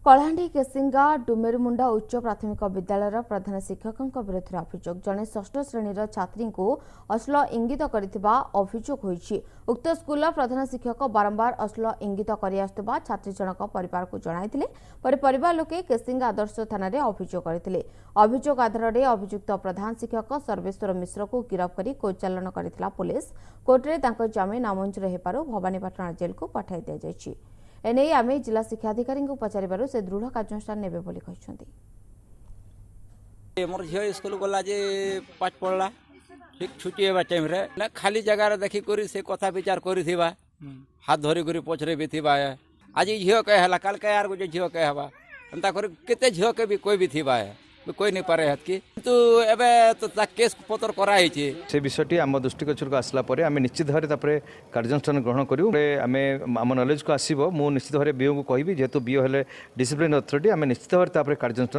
कलाहांडी केसिंगा डुमेरुमुंडा उच्च प्राथमिक विद्यालय प्रधान शिक्षकों विरुद्ध अभियोग जड़े षष्ठ श्रेणी छात्री को अश्लील इंगित करथिबा अभियोग होईछि। उक्त स्कूल प्रधान शिक्षक बारंबार अश्लील इंगित करि आस्तबा छात्री जनक परिवार को जणाइथिले पर परिवार लोके केसिंगा आदर्श थाना रे अभियोग करथिले। अभियोग आधार रे अभियुक्त प्रधान शिक्षक सर्वेश्वर मिश्र को गिरफ्त करी कोर्ट चालान करथिला पुलिस। कोर्ट रे तांको जमीन नामंजूर हेबारु भवानीपाटना जेल को पठाई दिया जायछि। एने आमे जिला शिक्षा अधिकारी को पचारिबारु से दृढ़ कार्यानुष्ठान नेबे बोली कहिसंती। मोर झियो स्कूल गला जे पाठ पढ़ला ठीक छुट्टी हेबा टाइम रे ना खाली जगह रे देखि करी से कथा विचार करी थिबा हाथ धरी करी पछरे भी थिबा आज झियो कहे हला काल के यार को झियो कहे हबा अंता करी केते झियो के भी कोई भी थिबा कोई नहीं पारे हत की किंतु एबे तो ता केस पत्र करा हिची से विषयटी आम दृष्टिगोचर को आसला परे आमे निश्चित भाव तापर कार्यानुष्ठान ग्रहण करू। आमे आम नॉलेज को आसीबो मु निश्चित भाव बीओ को कहबी जेहेतु बीओ हेले डिसिप्लिन अथॉरिटी आमे निश्चित भाव तापर कार्यानुष्ठान